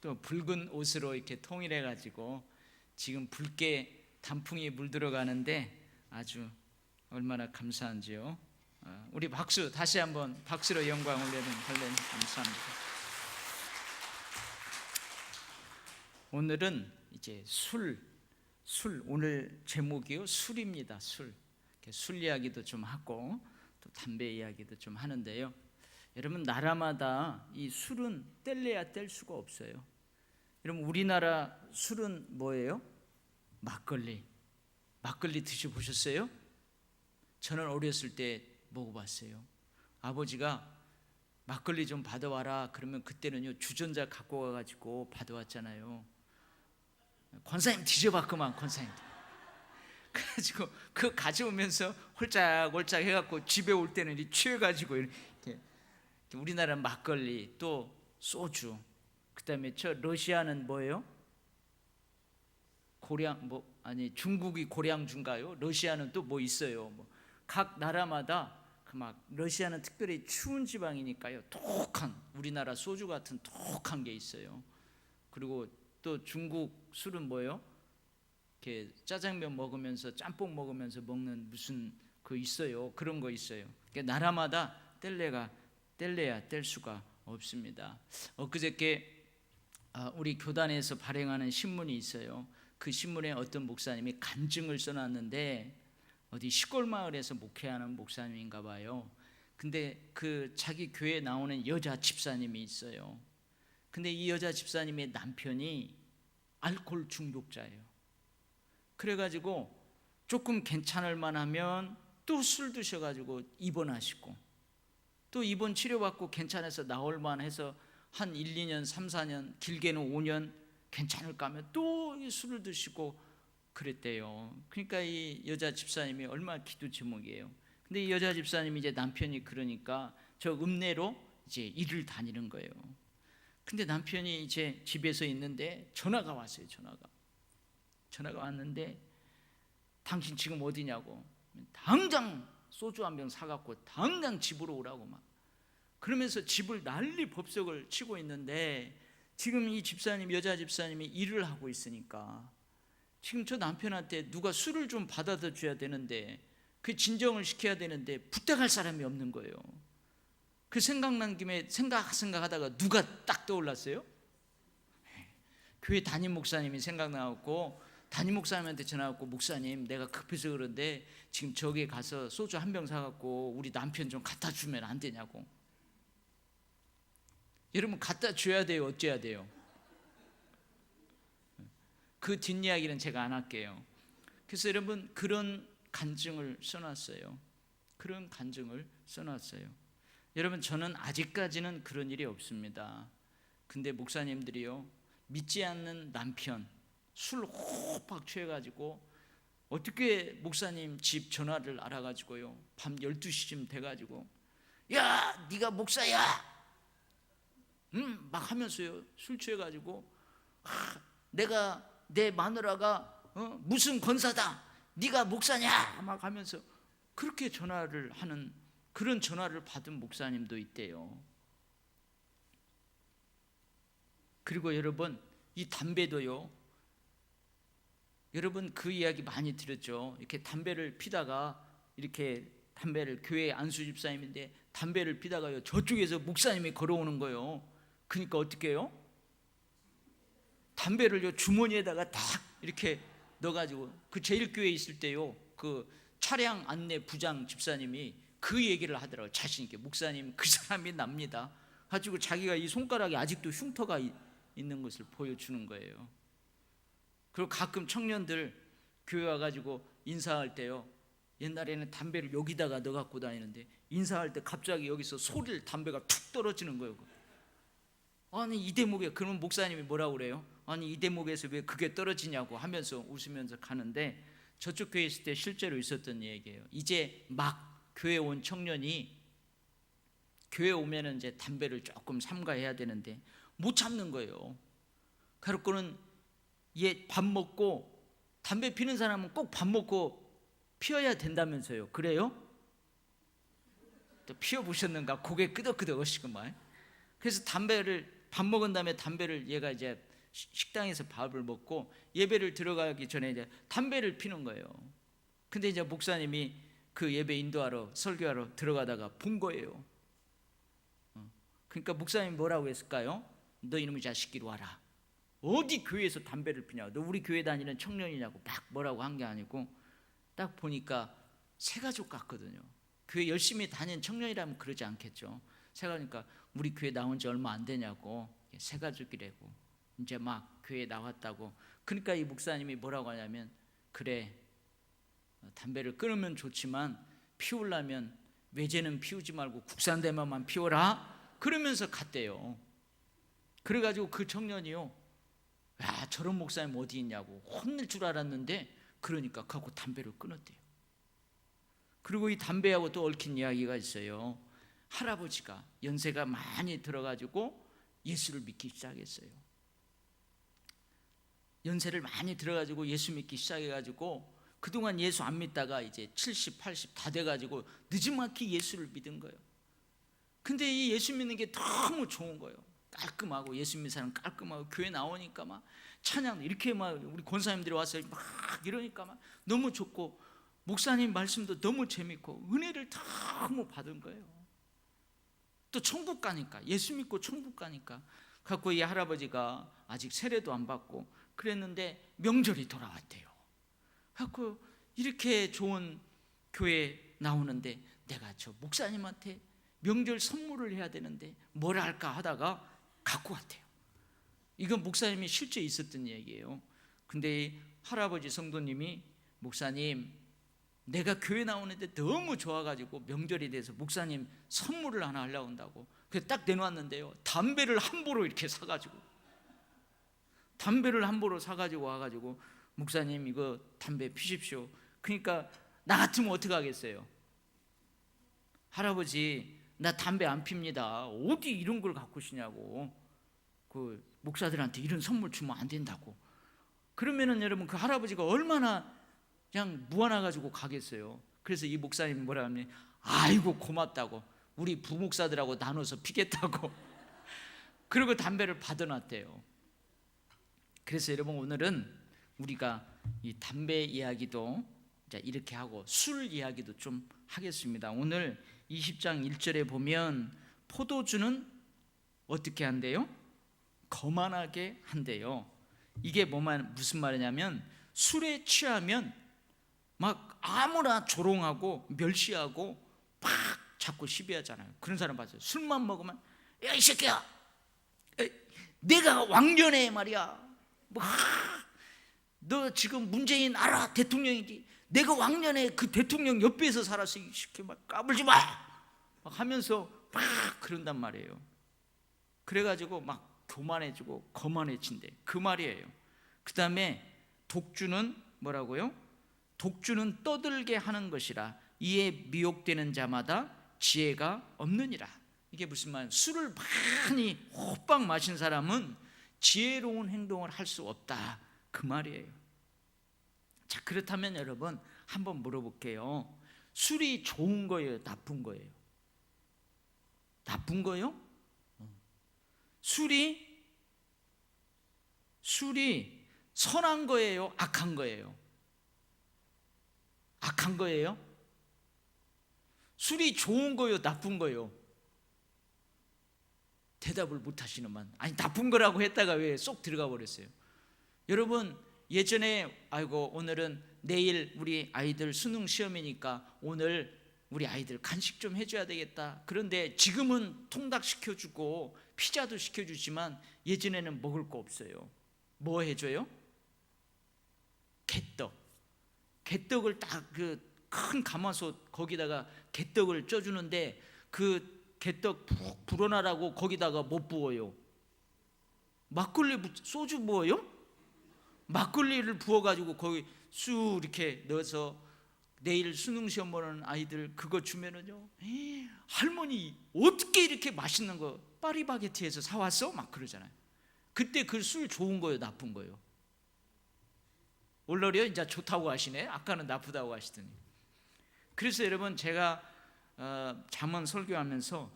또 붉은 옷으로 이렇게 통일해 가지고 지금 붉게 단풍이 물들어가는데 아주 얼마나 감사한지요. 우리 박수 다시 한번 박수로 영광 올려드리는 할렐루야 감사합니다. 오늘은 이제 술 오늘 제목이요 술입니다. 술 이야기도 좀 하고 또 담배 이야기도 좀 하는데요. 여러분 나라마다 이 술은 뗄래야 뗄 수가 없어요. 여러분 우리나라 술은 뭐예요? 막걸리 드셔보셨어요? 저는 어렸을 때 먹어봤어요. 아버지가 막걸리 좀 받아와라 그러면 그때는요 주전자 갖고 와가지고 받아왔잖아요. 권사님 드셔봤구만 권사님. 그래가지고 그거 가져오면서 홀짝홀짝 해갖고 집에 올 때는 취해가지고 이렇게 우리나라 막걸리 또 소주 그 다음에 저 러시아는 뭐예요? 중국이 고량주인가요? 러시아는 또 뭐 있어요? 각 나라마다 러시아는 특별히 추운 지방이니까요 독한 우리나라 소주 같은 독한 게 있어요. 그리고 또 중국 술은 뭐예요? 이렇게 짜장면 먹으면서 짬뽕 먹으면서 먹는 무슨 그 있어요. 그런 거 있어요. 그러니까 나라마다 뗄래야 뗄 수가 없습니다. 엊그저께 우리 교단에서 발행하는 신문이 있어요. 그 신문에 어떤 목사님이 간증을 써놨는데 어디 시골 마을에서 목회하는 목사님인가 봐요. 근데 그 자기 교회에 나오는 여자 집사님이 있어요. 근데 이 여자 집사님의 남편이 알코올 중독자예요. 그래가지고 조금 괜찮을 만하면 또 술 드셔가지고 입원하시고 또 입원 치료받고 괜찮아서 나올 만해서 한 1, 2년, 3, 4년 길게는 5년 괜찮을까 하면 또 술을 드시고 그랬대요. 그러니까 이 여자 집사님이 얼마나 기도 제목이에요. 근데 이 여자 집사님이 이제 남편이 그러니까 저 읍내로 이제 일을 다니는 거예요. 근데 남편이 이제 집에서 있는데 전화가 왔어요. 전화가 왔는데 당신 지금 어디냐고. 당장 소주 한 병 사갖고 당장 집으로 오라고 막 그러면서 집을 난리 법석을 치고 있는데 지금 이 집사님 여자 집사님이 일을 하고 있으니까 지금 저 남편한테 누가 술을 좀 받아다 줘야 되는데 그 진정을 시켜야 되는데 부탁할 사람이 없는 거예요. 그 생각난 김에 생각하다가 누가 딱 떠올랐어요? 교회 담임 목사님이 생각나갖고 담임 목사님한테 전화하고 목사님 내가 급해서 그런데 지금 저기 가서 소주 한 병 사갖고 우리 남편 좀 갖다 주면 안 되냐고. 여러분 갖다 줘야 돼요? 어째야 돼요? 그 뒷이야기는 제가 안 할게요. 그래서 여러분 그런 간증을 써놨어요. 여러분 저는 아직까지는 그런 일이 없습니다. 근데 목사님들이요 믿지 않는 남편 술 호박 취해가지고 어떻게 목사님 집 전화를 알아가지고요 밤 12시쯤 돼가지고 야 네가 목사야 막 하면서요 술 취해가지고 내가 내 마누라가 무슨 권사다 네가 목사냐 막 하면서 그렇게 전화를 하는 그런 전화를 받은 목사님도 있대요. 그리고 여러분 이 담배도요 여러분 그 이야기 많이 들었죠. 이렇게 담배를 피다가 이렇게 담배를 교회 안수 집사님인데 담배를 피다가요 저쪽에서 목사님이 걸어오는 거예요. 그러니까 어떻게 해요? 담배를요 주머니에다가 딱 이렇게 넣어가지고 그 제일교회에 있을 때요 그 차량 안내 부장 집사님이 그 얘기를 하더라고요. 자신 있게 목사님 그 사람이 납니다. 가지고 자기가 이 손가락에 아직도 흉터가 있는 것을 보여주는 거예요. 그리고 가끔 청년들 교회 와가지고 인사할 때요 옛날에는 담배를 여기다가 넣어갖고 다니는데 인사할 때 갑자기 여기서 소리를 담배가 툭 떨어지는 거예요. 아니 이 대목에 그러면 목사님이 뭐라고 그래요? 아니 이 대목에서 왜 그게 떨어지냐고 하면서 웃으면서 가는데 저쪽 교회에 있을 때 실제로 있었던 얘기예요. 이제 막 교회 온 청년이 교회 오면은 이제 담배를 조금 삼가해야 되는데 못 참는 거예요. 그래갖고는 얘 밥 먹고 담배 피는 사람은 꼭 밥 먹고 피워야 된다면서요. 그래요? 또 피워보셨는가? 고개 끄덕끄덕 하시구만. 그래서 담배를 밥 먹은 다음에 담배를 얘가 이제 식당에서 밥을 먹고 예배를 들어가기 전에 이제 담배를 피는 거예요. 근데 이제 목사님이 그 예배 인도하러 설교하러 들어가다가 본 거예요. 그러니까 목사님이 뭐라고 했을까요? 너 이놈의 자식끼리 와라. 어디 교회에서 담배를 피냐고. 너 우리 교회 다니는 청년이냐고 막 뭐라고 한 게 아니고 딱 보니까 새가족 같거든요. 교회 열심히 다니는 청년이라면 그러지 않겠죠. 새가족이니까 우리 교회 나온 지 얼마 안 되냐고. 새가족이라고 이제 막 교회에 나왔다고. 그러니까 이 목사님이 뭐라고 하냐면, 그래 담배를 끊으면 좋지만 피우려면 외제는 피우지 말고 국산대만만 피워라 그러면서 갔대요. 그래가지고 그 청년이요, 야 저런 목사님 어디 있냐고 혼낼 줄 알았는데, 그러니까 갖고 담배를 끊었대요. 그리고 이 담배하고 또 얽힌 이야기가 있어요. 할아버지가 연세가 많이 들어가지고 예수를 믿기 시작했어요. 연세를 많이 들어가지고 예수 믿기 시작해가지고 그동안 예수 안 믿다가 이제 70, 80 다 돼가지고 늦지막히 예수를 믿은 거예요. 근데 이 예수 믿는 게 너무 좋은 거예요. 깔끔하고, 예수 믿는 사람 깔끔하고, 교회 나오니까 막 찬양 이렇게 막 우리 권사님들이 와서 막 이러니까 막 너무 좋고, 목사님 말씀도 너무 재밌고 은혜를 너무 받은 거예요. 또 천국 가니까, 예수 믿고 천국 가니까. 갖고 이 할아버지가 아직 세례도 안 받고 그랬는데 명절이 돌아왔대요. 갖고 이렇게 좋은 교회 나오는데 내가 저 목사님한테 명절 선물을 해야 되는데 뭘 할까 하다가 갖고 왔대요. 이건 목사님이 실제 있었던 얘기예요. 근데 이 할아버지 성도님이, 목사님 내가 교회 나오는데 너무 좋아가지고 명절에 대해서 목사님 선물을 하나 하려고 한다고. 그래서 딱 내놓았는데요, 담배를 함부로 이렇게 사가지고, 담배를 함부로 사가지고 와가지고, 목사님 이거 담배 피십시오. 그러니까 나 같으면 어떻게 하겠어요? 할아버지 나 담배 안 핍니다. 어디 이런 걸 갖고 오시냐고. 그 목사들한테 이런 선물 주면 안 된다고. 그러면은 여러분 그 할아버지가 얼마나 그냥 무안해가지고 가겠어요. 그래서 이 목사님이 뭐라 하면, 아이고 고맙다고, 우리 부목사들하고 나눠서 피겠다고 그리고 담배를 받아놨대요. 그래서 여러분 오늘은 우리가 이 담배 이야기도 이렇게 하고 술 이야기도 좀 하겠습니다. 오늘 20장 1절에 보면 포도주는 어떻게 한대요? 거만하게 한대요. 이게 무슨 말이냐면, 술에 취하면 막 아무나 조롱하고 멸시하고 막 자꾸 시비하잖아요. 그런 사람 봤어요. 술만 먹으면 야 이 새끼야, 내가 왕년에 말이야 너 지금 문재인 알아? 대통령이지. 내가 왕년에 그 대통령 옆에서 살았어. 이 새끼 막 까불지 마 막 하면서 막 그런단 말이에요. 그래가지고 막 교만해지고 거만해진대. 그 말이에요. 그 다음에 독주는 뭐라고요? 독주는 떠들게 하는 것이라 이에 미혹되는 자마다 지혜가 없느니라. 이게 무슨 말? 술을 많이 호빵 마신 사람은 지혜로운 행동을 할 수 없다, 그 말이에요. 자, 그렇다면 여러분 한번 물어볼게요. 술이 좋은 거예요, 나쁜 거예요? 나쁜 거요? 술이 선한 거예요, 악한 거예요? 악한 거예요? 술이 좋은 거요, 나쁜 거요? 대답을 못 하시는만. 아니 나쁜 거라고 했다가 왜 쏙 들어가 버렸어요? 여러분 예전에 아이고 오늘은 내일 우리 아이들 수능 시험이니까 오늘 우리 아이들 간식 좀 해줘야 되겠다. 그런데 지금은 통닭 시켜주고 피자도 시켜주지만 예전에는 먹을 거 없어요. 뭐 해줘요? 개떡을 딱 그 큰 가마솥 거기다가 개떡을 쪄주는데 그 개떡 푹 불어나라고 거기다가 못 부어요? 막걸리 소주 부어요? 막걸리를 부어가지고 거기 쑥 이렇게 넣어서 내일 수능 시험 보는 아이들 그거 주면은요, 할머니 어떻게 이렇게 맛있는 거 파리바게트에서 사왔어? 막 그러잖아요. 그때 그 술 좋은 거예요, 나쁜 거예요? 올러리요? 이제 좋다고 하시네. 아까는 나쁘다고 하시더니. 그래서 여러분 제가 잠언 설교하면서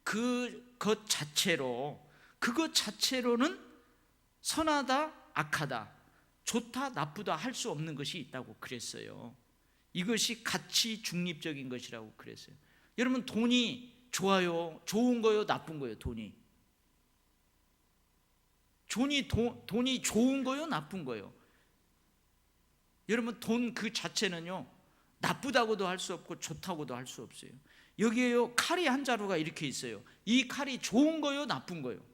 그것 자체로 그것 자체로는 선하다 악하다, 좋다 나쁘다 할 수 없는 것이 있다고 그랬어요. 이것이 가치 중립적인 것이라고 그랬어요. 여러분, 돈이 좋아요, 좋은 거요, 나쁜 거요? 돈이 좋은 거요, 나쁜 거요? 여러분, 돈 그 자체는요, 나쁘다고도 할 수 없고 좋다고도 할 수 없어요. 여기에요, 칼이 한 자루가 이렇게 있어요. 이 칼이 좋은 거요, 나쁜 거요?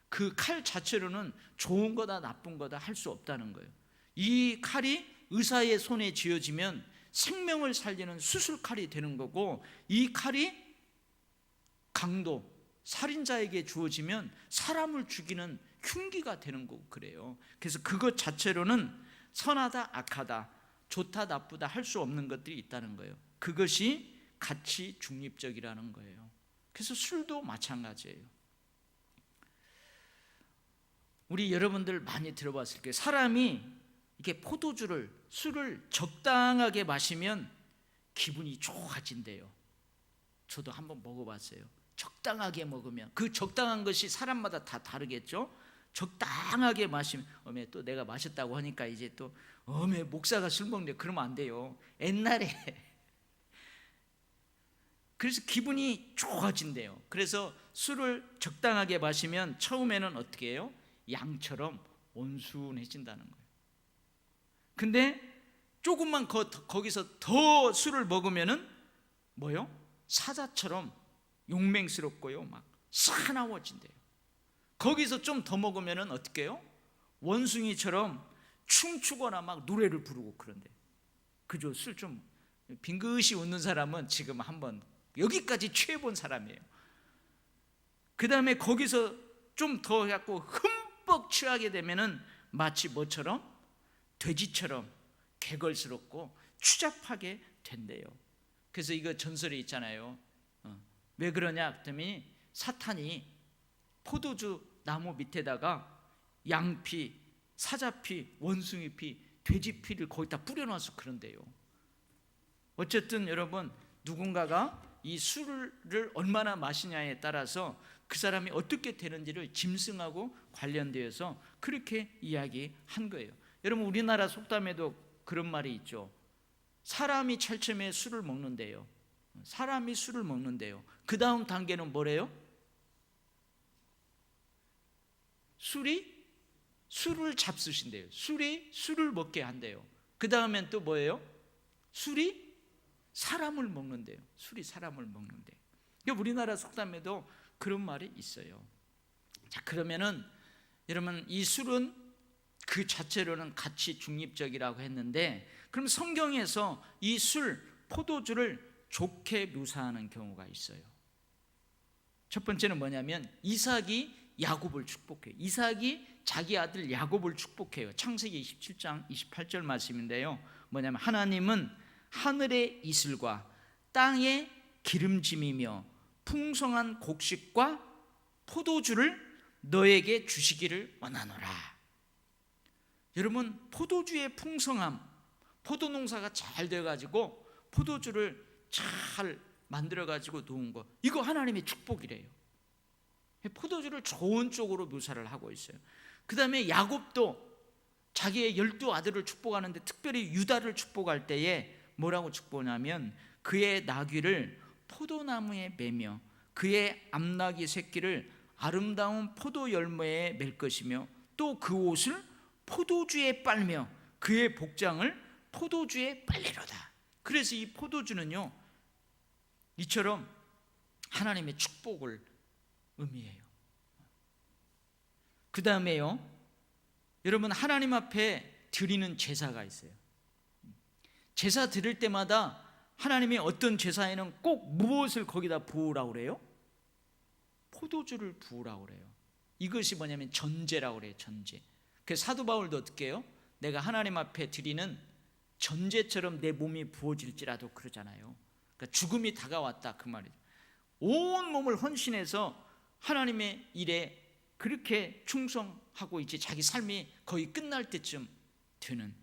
그 칼 자체로는 좋은 거다 나쁜 거다 할 수 없다는 거예요. 이 칼이 의사의 손에 쥐어지면 생명을 살리는 수술칼이 되는 거고, 이 칼이 강도, 살인자에게 주어지면 사람을 죽이는 흉기가 되는 거고 그래요. 그래서 그것 자체로는 선하다 악하다, 좋다 나쁘다 할 수 없는 것들이 있다는 거예요. 그것이 가치 중립적이라는 거예요. 그래서 술도 마찬가지예요. 우리 여러분들 많이 들어봤을 거예요. 사람이 이렇게 술을 적당하게 마시면 기분이 좋아진대요. 저도 한번 먹어봤어요. 적당하게 먹으면, 그 적당한 것이 사람마다 다 다르겠죠. 적당하게 마시면, 또 내가 마셨다고 하니까 이제 또 목사가 술 먹는데 그러면 안 돼요. 옛날에 그래서 기분이 좋아진대요. 그래서 술을 적당하게 마시면 처음에는 어떻게 해요? 양처럼 온순해진다는 거예요. 근데 조금만 거기서 더 술을 먹으면은 뭐요? 사자처럼 용맹스럽고요, 막 사나워진대요. 거기서 좀 더 먹으면은 어떻게 해요? 원숭이처럼 춤추거나 막 노래를 부르고 그런데, 그죠? 술 좀 빙긋이 웃는 사람은 지금 한번 여기까지 취해본 사람이에요. 그 다음에 거기서 좀 더 해갖고 흠뻑 취하게 되면은 마치 뭐처럼? 돼지처럼 개걸스럽고 추잡하게 된대요. 그래서 이거 전설이 있잖아요. 왜 그러냐 했더니 사탄이 포도주 나무 밑에다가 양피, 사자피, 원숭이피, 돼지피를 거기다 뿌려놔서 그런대요. 어쨌든 여러분, 누군가가 이 술을 얼마나 마시냐에 따라서 그 사람이 어떻게 되는지를 짐승하고 관련되어서 그렇게 이야기한 거예요. 여러분, 우리나라 속담에도 그런 말이 있죠. 사람이 찰첨에 술을 먹는데요. 사람이 술을 먹는데요. 그 다음 단계는 뭐래요? 술을 잡수신대요. 술이 술을 먹게 한대요. 그 다음엔 또 뭐예요? 술이 사람을 먹는데요. 술이 사람을 먹는데요. 우리나라 속담에도 그런 말이 있어요. 자, 그러면은 여러분, 이 술은 그 자체로는 가치 중립적이라고 했는데, 그럼 성경에서 이 포도주를 좋게 묘사하는 경우가 있어요. 첫 번째는 뭐냐면, 이삭이 야곱을 축복해요. 이삭이 자기 아들 야곱을 축복해요. 창세기 27장 28절 말씀인데요. 뭐냐면, 하나님은 하늘의 이슬과 땅의 기름짐이며 풍성한 곡식과 포도주를 너에게 주시기를 원하노라. 여러분, 포도주의 풍성함, 포도 농사가 잘 돼가지고 포도주를 잘 만들어가지고 놓은 거, 이거 하나님의 축복이래요. 포도주를 좋은 쪽으로 묘사를 하고 있어요. 그 다음에 야곱도 자기의 12아들을 축복하는데 특별히 유다를 축복할 때에 뭐라고 축복하냐면, 그의 나귀를 포도나무에 매며 그의 암나귀 새끼를 아름다운 포도 열매에 맬 것이며 또 그 옷을 포도주에 빨며 그의 복장을 포도주에 빨리로다. 그래서 이 포도주는요, 이처럼 하나님의 축복을 의미해요. 그 다음에요, 여러분, 하나님 앞에 드리는 제사가 있어요. 제사 드릴 때마다 하나님이 어떤 제사에는 꼭 무엇을 거기다 부으라고 그래요? 포도주를 부으라고 그래요. 이것이 뭐냐면 전제라고 그래요. 전제. 그래서 사도 바울도 어떻게 해요? 내가 하나님 앞에 드리는 전제처럼 내 몸이 부어질지라도 그러잖아요. 그러니까 죽음이 다가왔다, 그 말이죠. 온 몸을 헌신해서 하나님의 일에 그렇게 충성하고 이제 자기 삶이 거의 끝날 때쯤 되는.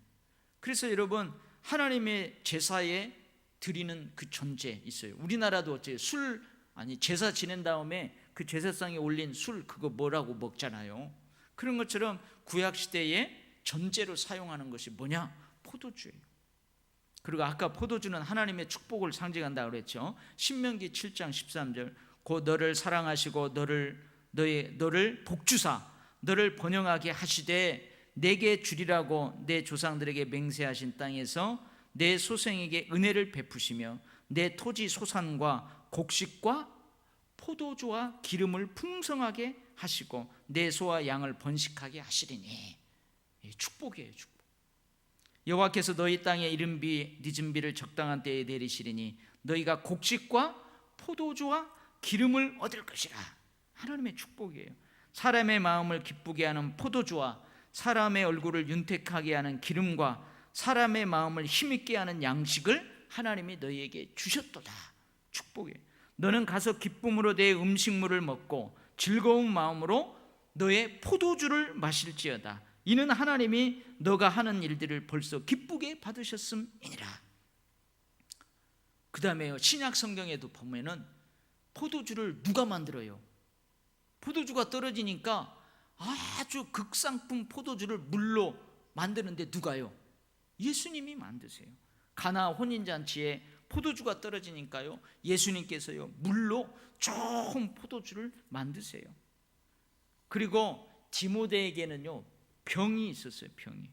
그래서 여러분, 하나님의 제사에 드리는 그 전제 있어요. 우리나라도 어째요? 제사 지낸 다음에 그 제사상에 올린 술 그거 뭐라고 먹잖아요. 그런 것처럼 구약 시대에 전제로 사용하는 것이 뭐냐? 포도주예요. 그리고 아까 포도주는 하나님의 축복을 상징한다고 그랬죠. 신명기 7장 13절 곧 너를 사랑하시고 너를 복주사 너를 번영하게 하시되 내게 주리라고 내 조상들에게 맹세하신 땅에서 내 소생에게 은혜를 베푸시며 내 토지 소산과 곡식과 포도주와 기름을 풍성하게 하시고 내 소와 양을 번식하게 하시리니. 축복이에요, 축복. 여호와께서 너희 땅에 이른 비 늦은 비를 적당한 때에 내리시리니 너희가 곡식과 포도주와 기름을 얻을 것이라. 하나님의 축복이에요. 사람의 마음을 기쁘게 하는 포도주와 사람의 얼굴을 윤택하게 하는 기름과 사람의 마음을 힘있게 하는 양식을 하나님이 너희에게 주셨도다. 축복이에요. 너는 가서 기쁨으로 내 음식물을 먹고 즐거운 마음으로 너의 포도주를 마실지어다. 이는 하나님이 너가 하는 일들을 벌써 기쁘게 받으셨음이니라. 그 다음에 신약 성경에도 보면은 포도주를 누가 만들어요? 포도주가 떨어지니까 아주 극상품 포도주를 물로 만드는데 누가요? 예수님이 만드세요. 가나 혼인잔치에 포도주가 떨어지니까요, 예수님께서요 물로 좋은 포도주를 만드세요. 그리고 디모데에게는요 병이 있었어요. 병이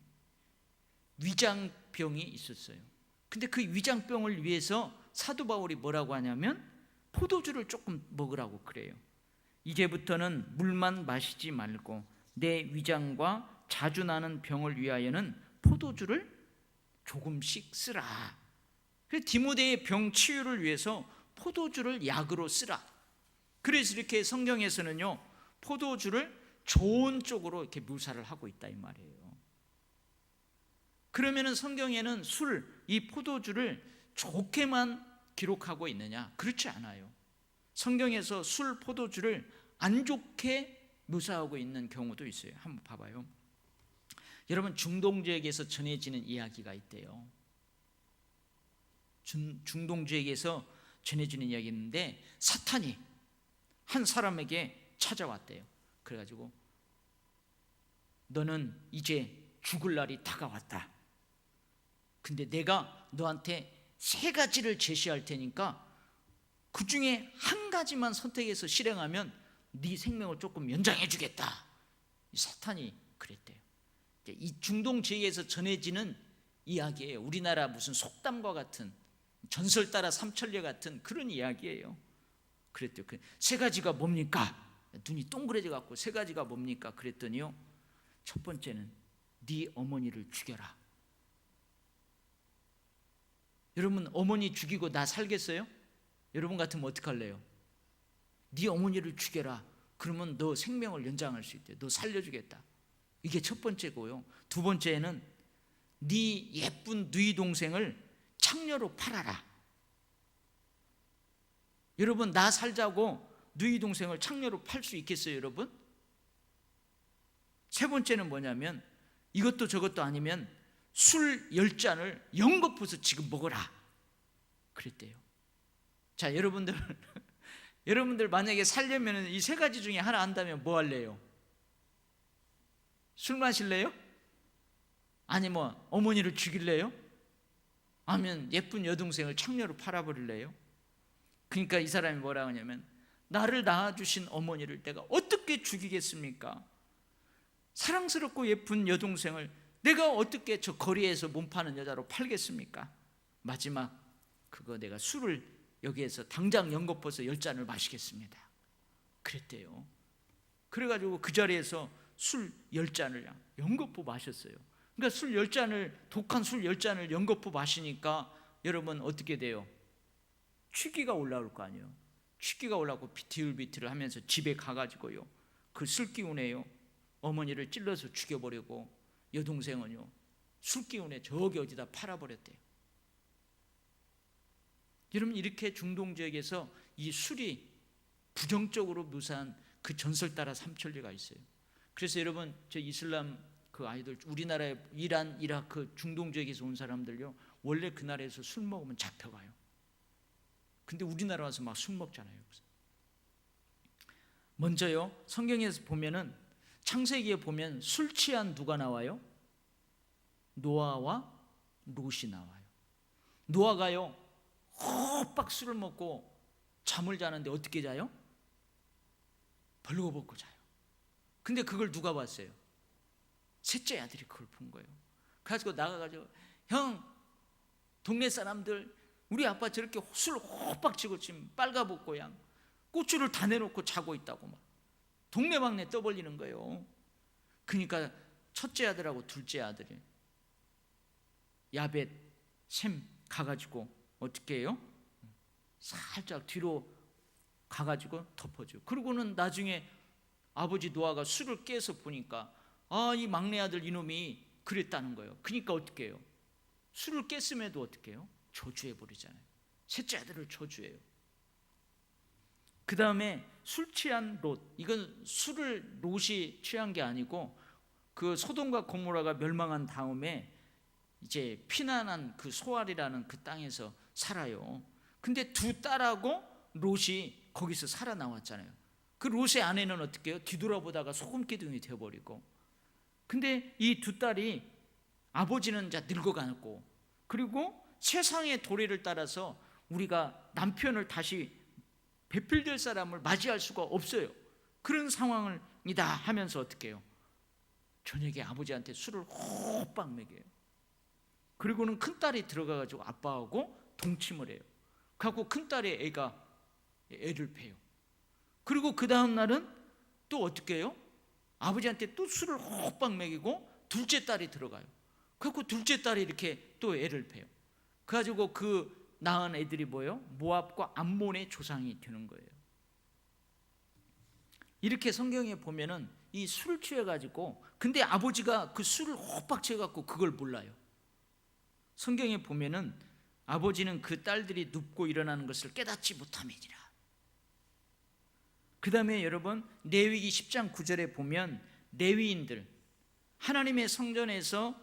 위장병이 있었어요. 근데 그 위장병을 위해서 사도 바울이 뭐라고 하냐면 포도주를 조금 먹으라고 그래요. 이제부터는 물만 마시지 말고 내 위장과 자주 나는 병을 위하여는 포도주를 조금씩 쓰라. 그래서 디모데의 병 치유를 위해서 포도주를 약으로 쓰라. 그래서 이렇게 성경에서는요 포도주를 좋은 쪽으로 이렇게 묘사를 하고 있다 이 말이에요. 그러면은 성경에는 이 포도주를 좋게만 기록하고 있느냐? 그렇지 않아요. 성경에서 술, 포도주를 안 좋게 묘사하고 있는 경우도 있어요. 한번 봐봐요. 여러분, 중동지역에서 전해지는 이야기가 있대요. 중동지역에서 전해지는 이야기 있는데 사탄이 한 사람에게 찾아왔대요. 그래가지고 너는 이제 죽을 날이 다가왔다. 근데 내가 너한테 3가지를 제시할 테니까 그 중에 한 가지만 선택해서 실행하면 네 생명을 조금 연장해 주겠다. 사탄이 그랬대요. 이 중동 지역에서 전해지는 이야기예요. 우리나라 무슨 속담과 같은 전설 따라 삼천리 같은 그런 이야기예요. 그랬대요. 3가지가 뭡니까? 눈이 동그래져 갖고 3가지가 뭡니까? 그랬더니요, 첫 번째는 네 어머니를 죽여라. 여러분, 어머니 죽이고 나 살겠어요? 여러분 같으면 어떡할래요? 네 어머니를 죽여라. 그러면 너 생명을 연장할 수 있대. 너 살려주겠다. 이게 첫 번째고요. 두 번째는 네 예쁜 누이 동생을 창녀로 팔아라. 여러분, 나 살자고 누이 동생을 창녀로 팔 수 있겠어요, 여러분? 세 번째는 뭐냐면 이것도 저것도 아니면 술 10잔을 연거푸서 지금 먹어라. 그랬대요. 자, 여러분들 만약에 살려면 이 3가지 중에 하나 한다면 뭐 할래요? 술 마실래요? 아니 뭐 어머니를 죽일래요? 아니면 예쁜 여동생을 창녀로 팔아버릴래요? 그러니까 이 사람이 뭐라고 하냐면 나를 낳아주신 어머니를 내가 어떻게 죽이겠습니까? 사랑스럽고 예쁜 여동생을 내가 어떻게 저 거리에서 몸 파는 여자로 팔겠습니까? 마지막 그거 내가 술을 여기에서 당장 연거푸서 10잔을 마시겠습니다. 그랬대요. 그래가지고 그 자리에서 술 10잔을 연거푸 마셨어요. 그러니까 술 10잔을, 독한 술 10잔을 연거푸 마시니까 여러분 어떻게 돼요? 취기가 올라올 거 아니에요. 취기가 올라오고 비틀비틀을 하면서 집에 가가지고요, 그 술기운에요 어머니를 찔러서 죽여버리고 여동생은요 술기운에 저기 어디다 팔아버렸대요. 여러분, 이렇게 중동지역에서 이 술이 부정적으로 묘사한 그 전설 따라 삼천리가 있어요. 그래서 여러분, 저 이슬람 그 아이들, 우리나라에 이란, 이라크, 중동지역에서 온 사람들요 원래 그 나라에서 술 먹으면 잡혀가요. 근데 우리나라 와서 막 술 먹잖아요. 먼저요, 성경에서 보면은 창세기에 보면 술 취한 누가 나와요? 노아와 롯이 나와요. 노아가요 호박 술을 먹고 잠을 자는데 어떻게 자요? 벌거벗고 자요. 근데 그걸 누가 봤어요? 셋째 아들이 그걸 본 거예요. 그래가지고 나가가지고, 형, 동네 사람들 우리 아빠 저렇게 술 호박 치고 지금 빨가벗고 양 고추를 다 내놓고 자고 있다고 막 동네방네 떠벌리는 거예요. 그러니까 첫째 아들하고 둘째 아들이 야벳, 셈 가가지고 어떻게 해요? 살짝 뒤로 가가지고 덮어줘요. 그러고는 나중에 아버지 노아가 술을 깨서 보니까 이 막내 아들 이놈이 그랬다는 거예요. 그러니까 어떻게 해요? 술을 깼음에도 어떻게 해요? 저주해 버리잖아요. 셋째 아들을 저주해요. 그 다음에 술 취한 롯, 이건 술을 롯이 취한 게 아니고 그 소돔과 고모라가 멸망한 다음에 이제 피난한 그 소알이라는 그 땅에서 살아요. 근데 두 딸하고 롯이 거기서 살아나왔잖아요. 그 롯의 아내는 어떻게 해요? 뒤돌아보다가 소금기둥이 되어버리고, 근데 이 두 딸이 아버지는 이제 늙어가고, 그리고 세상의 도래를 따라서 우리가 남편을 다시 배필될 사람을 맞이할 수가 없어요. 그런 상황이다 하면서 어떻게 해요? 저녁에 아버지한테 술을 호박 먹여요. 그리고는 큰딸이 들어가가지고 아빠하고 동침을 해요. 그래갖고 큰딸의 애가 애를 패요. 그리고 그 다음 날은 또 어떻게 해요? 아버지한테 또 술을 호박 먹이고 둘째 딸이 들어가요. 그래갖고 둘째 딸이 이렇게 또 애를 패요. 그래가지고 그 낳은 애들이 뭐예요? 모압과 암몬의 조상이 되는 거예요. 이렇게 성경에 보면은 이 술을 취해가지고, 근데 아버지가 그 술을 호박 취해갖고 그걸 몰라요. 성경에 보면은 아버지는 그 딸들이 눕고 일어나는 것을 깨닫지 못함이니라. 그 다음에 여러분 레위기 10장 9절에 보면 레위인들, 하나님의 성전에서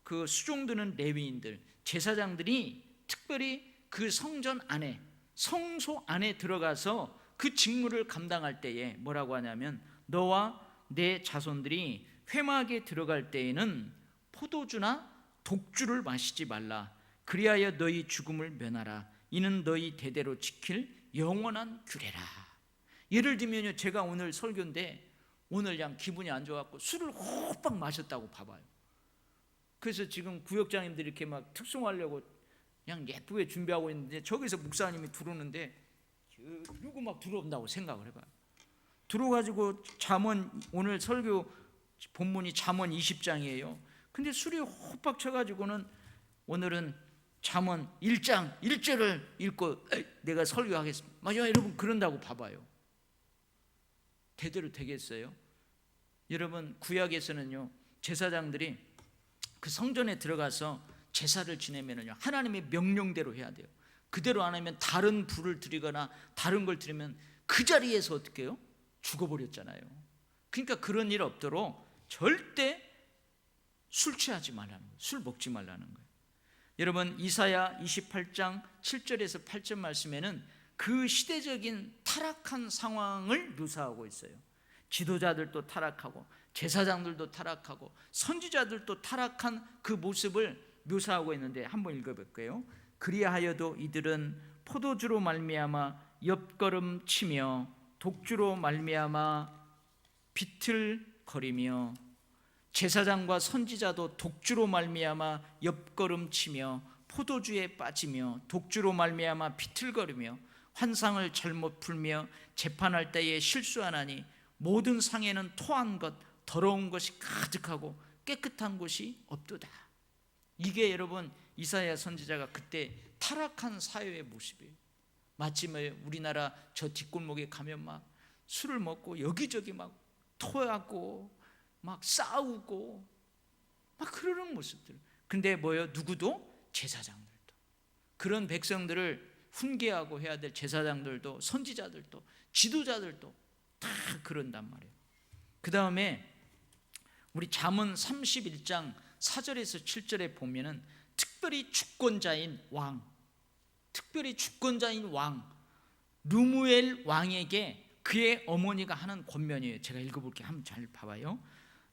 그 수종드는 레위인들, 제사장들이 특별히 그 성전 안에, 성소 안에 들어가서 그 직무를 감당할 때에 뭐라고 하냐면, 너와 내 자손들이 회막에 들어갈 때에는 포도주나 독주를 마시지 말라. 그리하여 너희 죽음을 면하라. 이는 너희 대대로 지킬 영원한 규례라. 예를 들면요, 제가 오늘 설교인데 오늘 그냥 기분이 안 좋아갖고 술을 호박 마셨다고 봐봐요. 그래서 지금 구역장님들이 이렇게 막 특송하려고 그냥 예쁘게 준비하고 있는데 저기서 목사님이 들어오는데 그리고 막 들어온다고 생각을 해봐요. 들어가지고 잠언, 오늘 설교 본문이 잠언 20장이에요. 근데 술이 호박 쳐가지고는 오늘은 잠언 1장 1절을 읽고 내가 설교하겠습니다. 맞아요, 여러분 그런다고 봐봐요. 대대로 되겠어요? 여러분 구약에서는요, 제사장들이 그 성전에 들어가서 제사를 지내면요, 하나님의 명령대로 해야 돼요. 그대로 안 하면 다른 불을 드리거나 다른 걸 드리면 그 자리에서 어떻게 해요? 죽어버렸잖아요. 그러니까 그런 일 없도록 절대 술 취하지 말라는 거예요. 술 먹지 말라는 거예요. 여러분 이사야 28장 7절에서 8절 말씀에는 그 시대적인 타락한 상황을 묘사하고 있어요. 지도자들도 타락하고 제사장들도 타락하고 선지자들도 타락한 그 모습을 묘사하고 있는데 한번 읽어볼게요. 그리하여도 이들은 포도주로 말미암아 옆걸음 치며 독주로 말미암아 비틀거리며, 제사장과 선지자도 독주로 말미암아 옆걸음 치며 포도주에 빠지며 독주로 말미암아 비틀거리며 환상을 잘못 풀며 재판할 때에 실수하나니 모든 상에는 토한 것 더러운 것이 가득하고 깨끗한 곳이 없도다. 이게 여러분 이사야 선지자가 그때 타락한 사회의 모습이에요. 마치 우리나라 저 뒷골목에 가면 막 술을 먹고 여기저기 막 토하고 막 싸우고 막 그러는 모습들. 근데 뭐예요? 누구도? 제사장들도. 그런 백성들을 훈계하고 해야 될 제사장들도 선지자들도 지도자들도 다 그런단 말이에요. 그 다음에 우리 잠언 31장 4절에서 7절에 보면은 특별히 주권자인 왕, 특별히 주권자인 왕 르무엘 왕에게 그의 어머니가 하는 권면이에요. 제가 읽어볼게요. 한번 잘 봐봐요.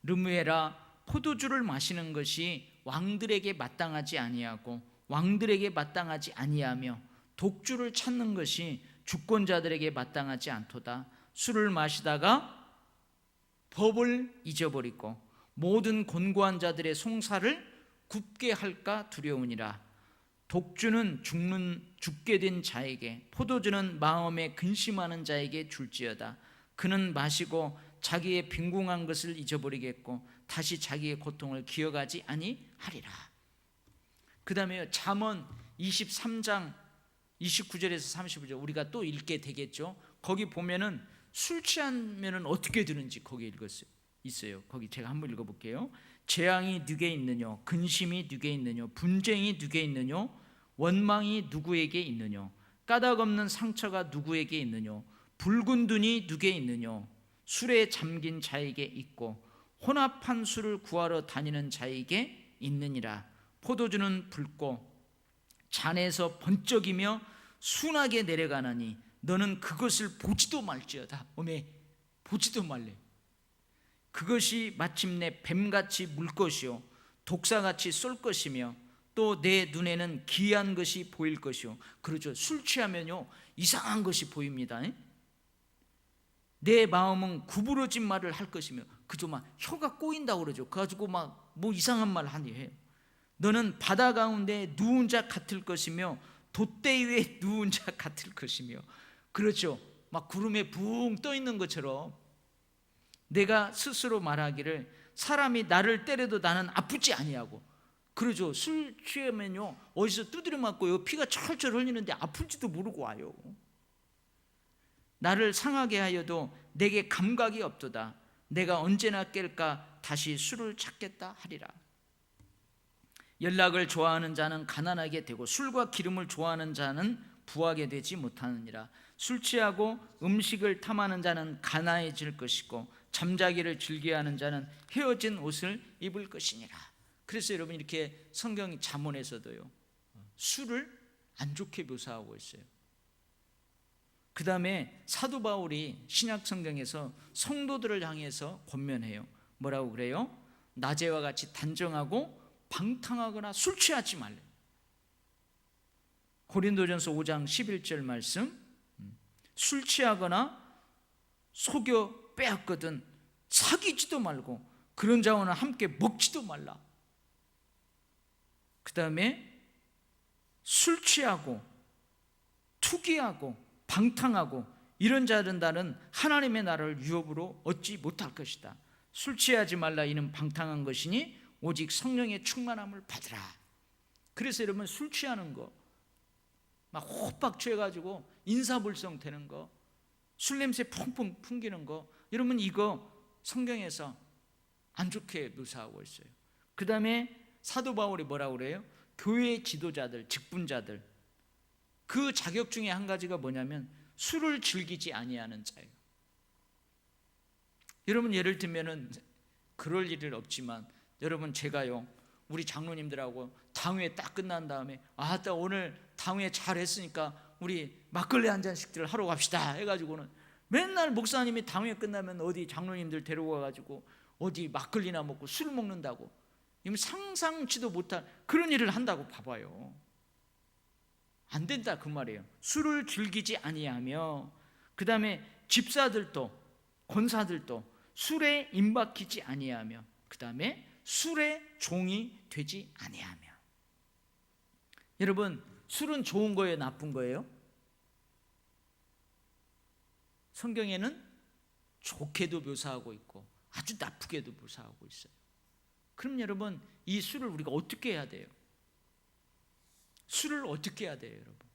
르무엘아, 포도주를 마시는 것이 왕들에게 마땅하지 아니하고 왕들에게 마땅하지 아니하며 독주를 찾는 것이 주권자들에게 마땅하지 않도다. 술을 마시다가 법을 잊어버리고 모든 곤고한 자들의 송사를 굽게 할까 두려우니라. 독주는 죽게 된 자에게, 포도주는 마음에 근심하는 자에게 줄지어다. 그는 마시고 자기의 빈궁한 것을 잊어버리겠고 다시 자기의 고통을 기억하지 아니하리라. 그 다음에 잠언 23장 29절에서 35절 우리가 또 읽게 되겠죠. 거기 보면은 술 취하면은 어떻게 되는지 거기 있어요. 거기 제가 한번 읽어볼게요. 재앙이 누게 있느뇨, 근심이 누게 있느뇨, 분쟁이 누게 있느뇨, 원망이 누구에게 있느뇨, 까닭 없는 상처가 누구에게 있느뇨, 붉은 눈이 누게 있느뇨, 술에 잠긴 자에게 있고 혼합한 술을 구하러 다니는 자에게 있느니라. 포도주는 붉고 잔에서 번쩍이며 순하게 내려가나니 너는 그것을 보지도 말지어다. 어메, 보지도 말래. 그것이 마침내 뱀같이 물 것이요 독사같이 쏠 것이며 또 내 눈에는 기이한 것이 보일 것이요. 그러죠. 술 취하면요 이상한 것이 보입니다. 내 마음은 구부러진 말을 할 것이며, 그죠, 막 혀가 꼬인다고 그러죠. 그래가지고 막 뭐 이상한 말 하니 해요. 너는 바다 가운데 누운 자 같을 것이며 돛대 위에 누운 자 같을 것이며, 그렇죠. 막 구름에 붕 떠 있는 것처럼 내가 스스로 말하기를 사람이 나를 때려도 나는 아프지 아니하고, 그러죠. 술 취하면요 어디서 두드려 맞고요 피가 철철 흘리는데 아픈지도 모르고 와요. 나를 상하게 하여도 내게 감각이 없도다. 내가 언제나 깰까 다시 술을 찾겠다 하리라. 연락을 좋아하는 자는 가난하게 되고 술과 기름을 좋아하는 자는 부하게 되지 못하느니라. 술 취하고 음식을 탐하는 자는 가난해질 것이고 잠자기를 즐겨하는 자는 헤어진 옷을 입을 것이니라. 그래서 여러분 이렇게 성경 잠언에서도요 술을 안 좋게 묘사하고 있어요. 그 다음에 사도 바울이 신약 성경에서 성도들을 향해서 권면해요. 뭐라고 그래요? 낮에와 같이 단정하고 방탕하거나 술 취하지 말래. 고린도전서 5장 11절 말씀, 술 취하거나 속여 빼앗거든 사귀지도 말고 그런 자와는 함께 먹지도 말라. 그 다음에 술 취하고 투기하고 방탕하고 이런 자들은 하나님의 나라를 유업으로 얻지 못할 것이다. 술 취하지 말라. 이는 방탕한 것이니 오직 성령의 충만함을 받으라. 그래서 여러분 술 취하는 거, 막 호박 취해가지고 인사불성 되는 거, 술 냄새 펑펑 풍기는 거, 여러분 이거 성경에서 안 좋게 묘사하고 있어요. 그 다음에 사도 바울이 뭐라고 그래요? 교회 지도자들, 직분자들, 그 자격 중에 한 가지가 뭐냐면 술을 즐기지 아니하는 자예요. 여러분 예를 들면은 그럴 일은 없지만 여러분 제가요 우리 장로님들하고 당회 딱 끝난 다음에 아따 오늘 당회 잘 했으니까 우리 막걸리 한 잔씩들 하러 갑시다 해가지고는 맨날 목사님이 당회 끝나면 어디 장로님들 데리고 가가지고 어디 막걸리나 먹고 술 먹는다고, 이건 상상치도 못한 그런 일을 한다고 봐봐요. 안 된다 그 말이에요. 술을 즐기지 아니하며, 그 다음에 집사들도 권사들도 술에 임박히지 아니하며, 그 다음에 술의 종이 되지 아니하며. 여러분 술은 좋은 거예요, 나쁜 거예요? 성경에는 좋게도 묘사하고 있고 아주 나쁘게도 묘사하고 있어요. 그럼 여러분 이 술을 우리가 어떻게 해야 돼요? 술을 어떻게 해야 돼요, 여러분?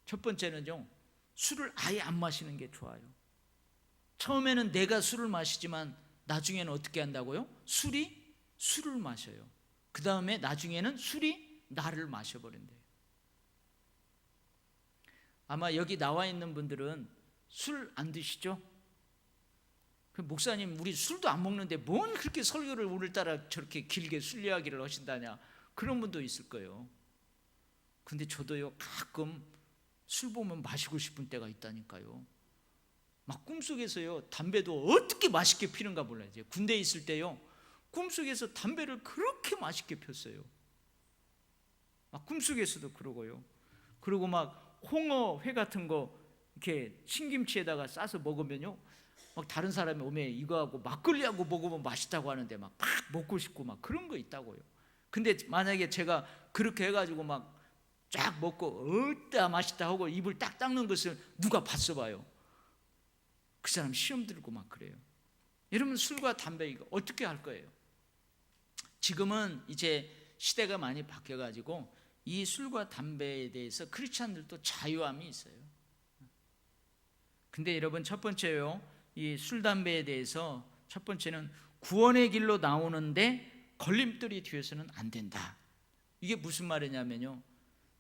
첫 번째는요, 술을 아예 안 마시는 게 좋아요. 처음에는 내가 술을 마시지만 나중에는 어떻게 한다고요? 술을 마셔요. 그 다음에 나중에는 술이 나를 마셔버린대요. 아마 여기 나와 있는 분들은 술 안 드시죠? 목사님 우리 술도 안 먹는데 뭔 그렇게 설교를 오늘따라 저렇게 길게 술 이야기를 하신다냐, 그런 분도 있을 거예요. 근데 저도요 가끔 술 보면 마시고 싶은 때가 있다니까요. 막 꿈속에서요, 담배도 어떻게 맛있게 피는가 몰라요. 이제 군대에 있을 때요, 꿈속에서 담배를 그렇게 맛있게 폈어요. 막 꿈속에서도 그러고요. 그리고 막 홍어회 같은 거 이렇게 신김치에다가 싸서 먹으면요, 막 다른 사람이 오면 이거하고 막걸리하고 먹으면 맛있다고 하는데 막 먹고 싶고 막 그런 거 있다고요. 근데 만약에 제가 그렇게 해가지고 막 쫙 먹고 어따 맛있다 하고 입을 딱 닦는 것을 누가 봤어 봐요. 그 사람 시험 들고 막 그래요. 여러분, 술과 담배 이거 어떻게 할 거예요? 지금은 이제 시대가 많이 바뀌어가지고 이 술과 담배에 대해서 크리스찬들도 자유함이 있어요. 근데 여러분, 첫 번째요, 이 술 담배에 대해서 첫 번째는 구원의 길로 나오는데 걸림돌이 뒤에서는 안 된다. 이게 무슨 말이냐면요,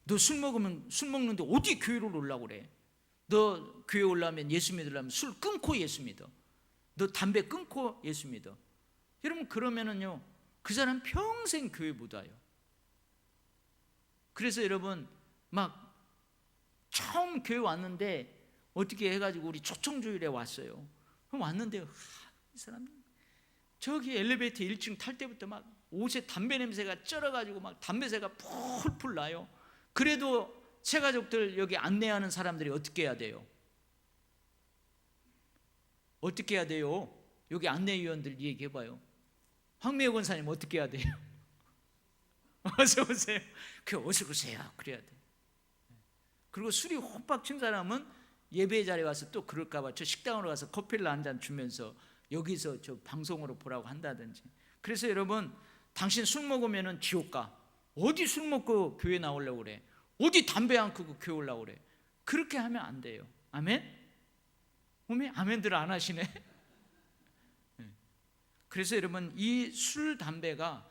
너 술 먹는데 어디 교회로 오려고 그래? 너 교회 올라면 예수 믿으려면 술 끊고 예수 믿어. 너 담배 끊고 예수 믿어. 여러분, 그러면은요, 그 사람 평생 교회 못 와요. 그래서 여러분, 막 처음 교회 왔는데 어떻게 해가지고 우리 초청주일에 왔어요. 그럼 왔는데 이 사람 저기 엘리베이터 1층 탈 때부터 막 옷에 담배 냄새가 쩔어가지고 막 담배새가 풀풀 나요. 그래도 새가족들 여기 안내하는 사람들이 어떻게 해야 돼요? 어떻게 해야 돼요? 여기 안내위원들 얘기해봐요. 황미애 권사님 어떻게 해야 돼요? 어서 오세요. 어서 오세요. 그래야 돼. 그리고 술이 호박 친 사람은 예배 자리에 와서 또 그럴까봐 저 식당으로 가서 커피를 한 잔 주면서 여기서 저 방송으로 보라고 한다든지. 그래서 여러분, 당신 술 먹으면 지옥 가. 어디 술 먹고 교회 나오려고 그래? 어디 담배 안 끄고 교회 오려고 그래? 그렇게 하면 안 돼요. 아멘? 아멘들 안 하시네. 그래서 여러분, 이 술 담배가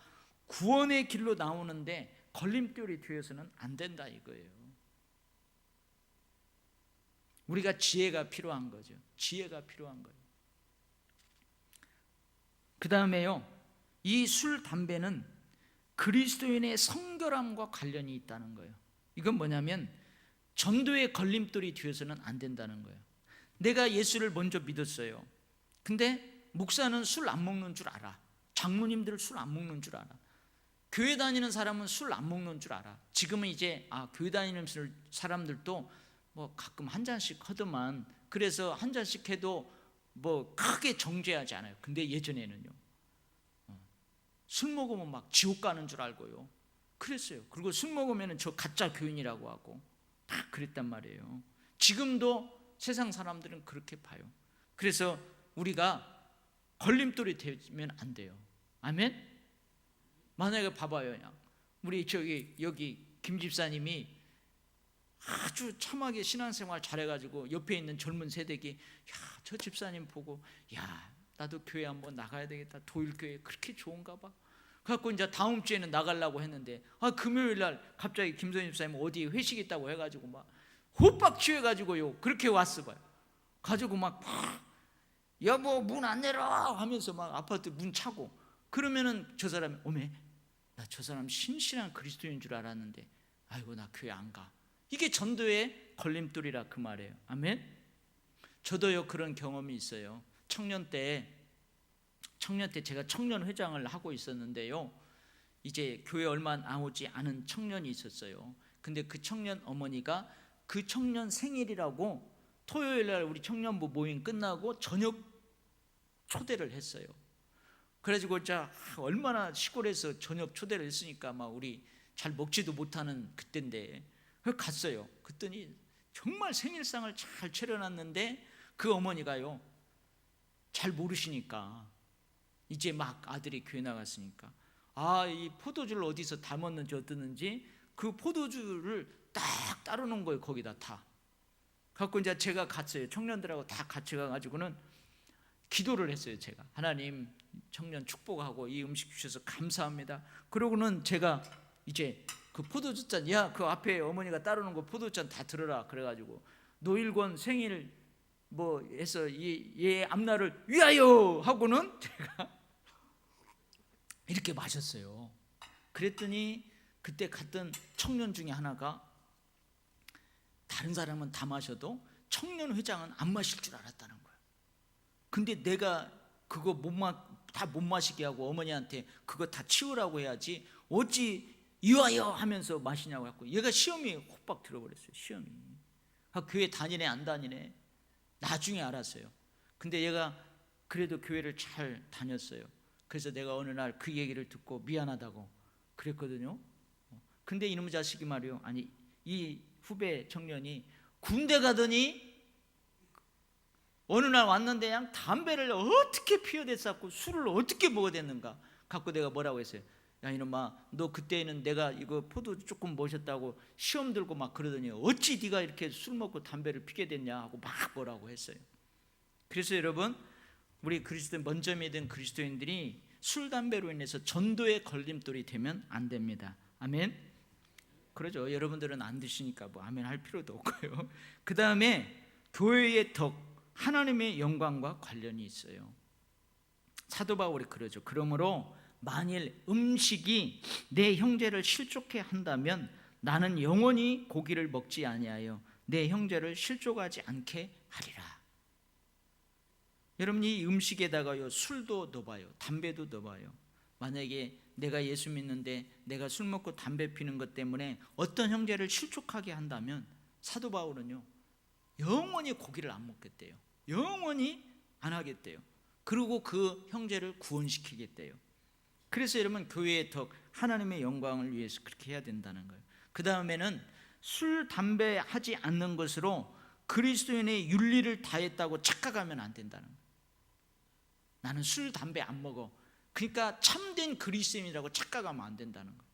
구원의 길로 나오는데 걸림돌이 뒤에서는 안 된다 이거예요. 우리가 지혜가 필요한 거죠. 지혜가 필요한 거예요. 그 다음에요, 이 술 담배는 그리스도인의 성결함과 관련이 있다는 거예요. 이건 뭐냐면 전도의 걸림돌이 뒤에서는 안 된다는 거예요. 내가 예수를 먼저 믿었어요. 근데 목사는 술 안 먹는 줄 알아. 장로님들 술 안 먹는 줄 알아. 교회 다니는 사람은 술 안 먹는 줄 알아. 지금은 이제 교회 다니는 사람들도 뭐 가끔 한 잔씩 하더만, 그래서 한 잔씩 해도 뭐 크게 정죄하지 않아요. 근데 예전에는요, 술 먹으면 막 지옥 가는 줄 알고요, 그랬어요. 그리고 술 먹으면 저 가짜 교인이라고 하고 다 그랬단 말이에요. 지금도 세상 사람들은 그렇게 봐요. 그래서 우리가 걸림돌이 되면 안 돼요. 아멘? 만약에 봐봐요, 우리 여기 김 집사님이 아주 참하게 신앙생활 잘해가지고 옆에 있는 젊은 세대기, 저 집사님 보고 나도 교회 한번 나가야 되겠다. 도일교회 그렇게 좋은가 봐. 그래갖고 이제 다음 주에는 나가려고 했는데 금요일 날 갑자기 김선희 집사님 어디 회식 있다고 해가지고 막 호박 취해가지고요 그렇게 왔어 봐요. 가지고 막 여보 문 안 열어 하면서 막 아파트 문 차고, 그러면은 저 사람이 나 저 사람 신실한 그리스도인 줄 알았는데 아이고 나 교회 안 가. 이게 전도의 걸림돌이라 그 말이에요. 아멘? 저도요 그런 경험이 있어요. 청년 때 제가 청년 회장을 하고 있었는데요, 이제 교회 얼마 나오지 않은 청년이 있었어요. 근데 그 청년 어머니가 그 청년 생일이라고 토요일 날 우리 청년부 모임 끝나고 저녁 초대를 했어요. 그래가지고 얼마나 시골에서 저녁 초대를 했으니까 막 우리 잘 먹지도 못하는 그때인데 갔어요. 그랬더니 정말 생일상을 잘 차려놨는데 그 어머니가요, 잘 모르시니까 이제 막 아들이 교회 나갔으니까 이 포도주를 어디서 담았는지 어떻는지 그 포도주를 딱 따르는 거예요. 거기다 다 갖고 이제 제가 갔어요. 청년들하고 다 같이 가가지고는 기도를 했어요. 제가 하나님 청년 축복하고 이 음식 주셔서 감사합니다. 그러고는 제가 이제 그 포도주잔, 그 앞에 어머니가 따르는 거 포도주잔 다 들어라 그래가지고 노일권 생일 뭐 해서 얘 앞날을 위하여 하고는 제가 이렇게 마셨어요. 그랬더니 그때 갔던 청년 중에 하나가 다른 사람은 다 마셔도 청년 회장은 안 마실 줄 알았다는 거예요. 근데 내가 그거 다 못 마시게 하고 어머니한테 그거 다 치우라고 해야지 어찌 이와요 하면서 마시냐고 했고, 얘가 시험이 혹박 들어버렸어요. 시험이. 교회 다니네 안 다니네 나중에 알았어요. 근데 얘가 그래도 교회를 잘 다녔어요. 그래서 내가 어느 날 그 얘기를 듣고 미안하다고 그랬거든요. 근데 이놈의 자식이 말이요, 아니 이 후배 청년이 군대 가더니 어느 날 왔는데 그냥 담배를 어떻게 피워댔었고 술을 어떻게 먹어댔는가 갖고 내가 뭐라고 했어요. 야 이놈아, 너 그때는 내가 이거 포도 조금 모셨다고 시험 들고 막 그러더니 어찌 네가 이렇게 술 먹고 담배를 피게 됐냐 하고 막 뭐라고 했어요. 그래서 여러분, 우리 그리스도 먼저 믿은 그리스도인들이 술 담배로 인해서 전도의 걸림돌이 되면 안 됩니다. 아멘. 그러죠. 여러분들은 안 드시니까 뭐 아멘 할 필요도 없고요. 그 다음에 교회의 덕, 하나님의 영광과 관련이 있어요. 사도 바울이 그러죠. 그러므로 만일 음식이 내 형제를 실족해 한다면 나는 영원히 고기를 먹지 아니하여 내 형제를 실족하지 않게 하리라. 여러분, 이 음식에다가요 술도 넣어봐요, 담배도 넣어봐요. 만약에 내가 예수 믿는데 내가 술 먹고 담배 피는 것 때문에 어떤 형제를 실족하게 한다면 사도 바울은요 영원히 고기를 안 먹겠대요. 영원히 안 하겠대요. 그리고 그 형제를 구원시키겠대요. 그래서 여러분, 교회의 덕, 하나님의 영광을 위해서 그렇게 해야 된다는 거예요. 그 다음에는 술, 담배 하지 않는 것으로 그리스도인의 윤리를 다했다고 착각하면 안 된다는 거예요. 나는 술, 담배 안 먹어, 그러니까 참된 그리스도인이라고 착각하면 안 된다는 거예요.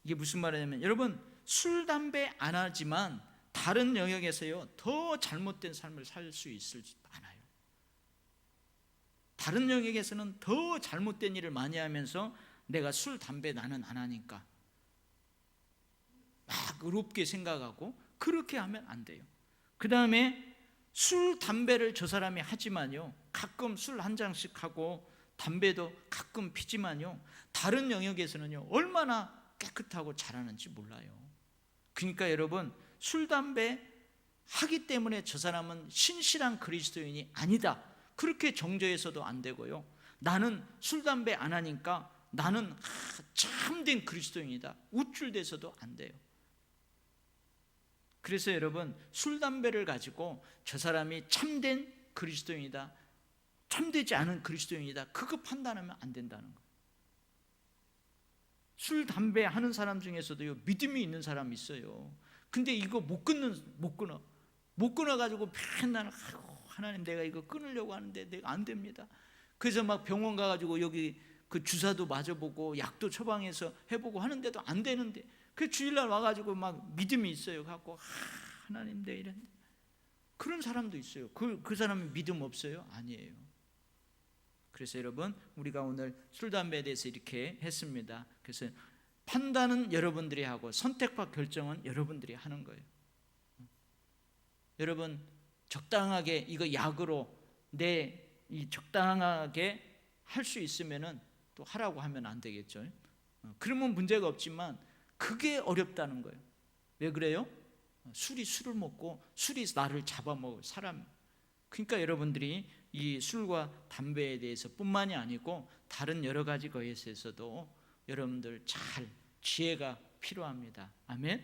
이게 무슨 말이냐면, 여러분 술, 담배 안 하지만 다른 영역에서요 더 잘못된 삶을 살 수 있을지 않아요. 다른 영역에서는 더 잘못된 일을 많이 하면서 내가 술, 담배 나는 안 하니까 막 의롭게 생각하고 그렇게 하면 안 돼요. 그 다음에 술, 담배를 저 사람이 하지만요 가끔 술 한 잔씩 하고 담배도 가끔 피지만요 다른 영역에서는요 얼마나 깨끗하고 잘하는지 몰라요. 그러니까 여러분, 술, 담배 하기 때문에 저 사람은 신실한 그리스도인이 아니다 그렇게 정죄해서도 안 되고요, 나는 술, 담배 안 하니까 나는 참된 그리스도인이다 우쭐대서도 안 돼요. 그래서 여러분, 술, 담배를 가지고 저 사람이 참된 그리스도인이다, 참되지 않은 그리스도인이다 그거 판단하면 안 된다는 거예요. 술, 담배 하는 사람 중에서도요 믿음이 있는 사람이 있어요. 근데 이거 못 끊어가지고 맨날 하나님 내가 이거 끊으려고 하는데 내가 안 됩니다. 그래서 막 병원 가가지고 여기 그 주사도 맞아보고 약도 처방해서 해보고 하는데도 안 되는데, 그 주일날 와가지고 막 믿음이 있어요. 갖고 하나님 내 이런 그런 사람도 있어요. 그 사람은 믿음 없어요? 아니에요. 그래서 여러분, 우리가 오늘 술, 담배에 대해서 이렇게 했습니다. 그래서 판단은 여러분들이 하고 선택과 결정은 여러분들이 하는 거예요. 여러분, 적당하게 이거 약으로 이 적당하게 할 수 있으면은 또 하라고 하면 안 되겠죠. 그러면 문제가 없지만 그게 어렵다는 거예요. 왜 그래요? 술을 먹고 술이 나를 잡아먹을 사람. 그러니까 여러분들이 이 술과 담배에 대해서 뿐만이 아니고 다른 여러 가지 것에서도 여러분들 잘 지혜가 필요합니다. 아멘.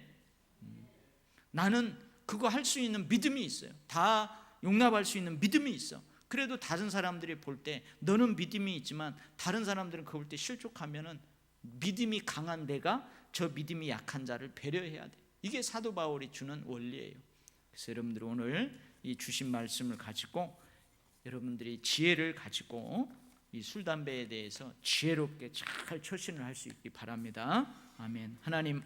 나는 그거 할 수 있는 믿음이 있어요. 다 용납할 수 있는 믿음이 있어. 그래도 다른 사람들이 볼 때 너는 믿음이 있지만 다른 사람들은 그걸 볼 때 실족하면은 믿음이 강한 내가 저 믿음이 약한 자를 배려해야 돼. 이게 사도 바울이 주는 원리예요. 그래서 여러분들 오늘 이 주신 말씀을 가지고 여러분들이 지혜를 가지고 이 술, 담배에 대해서 지혜롭게 잘 처신을 할 수 있기 바랍니다. 아멘. 하나님